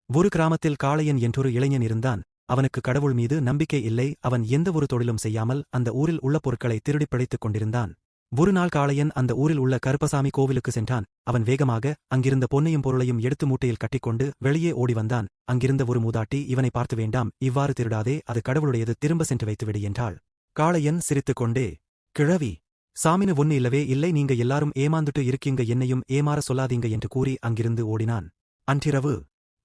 ஒரு கிராமத்தில் காளையன் என்றொரு இளைஞன் இருந்தான். அவனுக்கு கடவுள் மீது நம்பிக்கை இல்லை. அவன் எந்த ஒரு தொழிலும் செய்யாமல் அந்த ஊரில் உள்ள பொருட்களை திருடிப் பிழைத்துக் கொண்டிருந்தான். ஒரு நாள் காளையன் அந்த ஊரில் உள்ள கருப்பசாமி கோவிலுக்கு சென்றான். அவன் வேகமாக அங்கிருந்த பொன்னையும் பொருளையும் எடுத்து மூட்டையில் கட்டிக்கொண்டு வெளியே ஓடி வந்தான். அங்கிருந்த ஒரு மூதாட்டி இவனை பார்த்து, வேண்டாம், இவ்வாறு திருடாதே, அது கடவுளுடையது, திரும்ப சென்று வைத்துவிடு என்றாள். காளையன் சிரித்துக்கொண்டே, கிழவி, சாமினு ஒன்னு இல்லவே இல்லை, நீங்க எல்லாரும் ஏமாந்துட்டு இருக்கீங்க, என்னையும் ஏமாற சொல்லாதீங்க என்று கூறி அங்கிருந்து ஓடினான். அன்றிரவு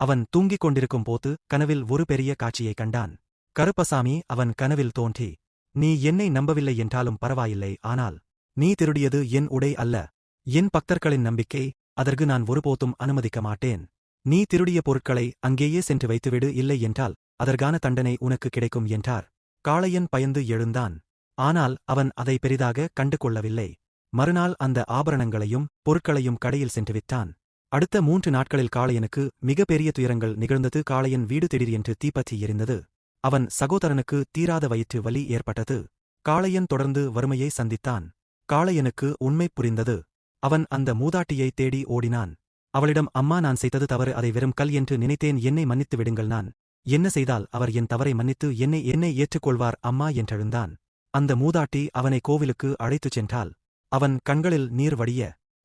அவன் தூங்கிக் கொண்டிருக்கும் போது கனவில் ஒரு பெரிய காட்சியை கண்டான். கருப்பசாமி அவன் கனவில் தோன்றி, நீ என்னை நம்பவில்லை என்றாலும் பரவாயில்லை, ஆனால் நீ திருடியது என் உடை அல்ல, என் பக்தர்களின் நம்பிக்கை, அதற்கு நான் ஒருபோதும் அனுமதிக்க மாட்டேன். நீ திருடிய பொருட்களை அங்கேயே சென்று வைத்துவிடு, இல்லை என்றால் அதற்கான தண்டனை உனக்கு கிடைக்கும் என்றார். காளையன் பயந்து எழுந்தான். ஆனால் அவன் அதை பெரிதாக கண்டு கொள்ளவில்லை. மறுநாள் அந்த ஆபரணங்களையும் பொருட்களையும் கடையில் சென்று விற்றான். அடுத்த 3 நாட்களில் காளையனுக்கு மிக பெரிய துயரங்கள் நிகழ்ந்தது. காளையன் வீடு திடீரென்று தீப்பற்றி எரிந்தது. அவன் சகோதரனுக்கு தீராத வயிற்று வலி ஏற்பட்டது. காளையன் தொடர்ந்து வறுமையை சந்தித்தான். காளையனுக்கு உண்மை புரிந்தது. அவன் அந்த மூதாட்டியை தேடி ஓடினான். அவளிடம், அம்மா, நான் செய்தது தவறு, அதை வெறும் கல் என்று நினைத்தேன், என்னை மன்னித்து விடுங்கள், நான் என்ன செய்தால் அவர் என் தவறை மன்னித்து என்னை ஏற்றுக்கொள்வார் அம்மா என்றெழுந்தான். அந்த மூதாட்டி அவனை கோவிலுக்கு அழைத்துச் சென்றாள். அவன் கண்களில் நீர் வடிய,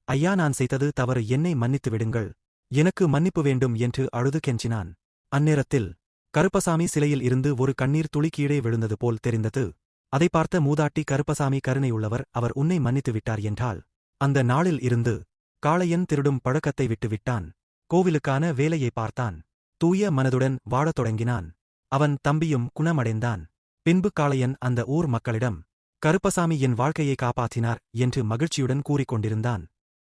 ஐயா, நான் செய்தது தவறு, என்னை மன்னித்து விடுங்கள், எனக்கு மன்னிப்பு வேண்டும் என்று அழுது கெஞ்சினான். அந்நேரத்தில் கருப்பசாமி சிலையில் இருந்து ஒரு கண்ணீர் துளி கீழே விழுந்தது போல் தெரிந்தது. அதை பார்த்த மூதாட்டி, கருப்பசாமி கருணையுள்ளவர், அவர் உன்னை மன்னித்து விட்டார் என்றாள். அந்த நாளில் இருந்து காளையன் திருடும் பழக்கத்தை விட்டு விட்டான். கோவிலுக்கான வேலையை பார்த்தான். தூய மனதுடன் வாழத் தொடங்கினான். அவன் தம்பியும் குணமடைந்தான். பின்பு காளையன் அந்த ஊர் மக்களிடம், கருப்பசாமி என் வாழ்க்கையை காப்பாற்றினார் என்று மகிழ்ச்சியுடன் கூறிக்கொண்டிருந்தான்.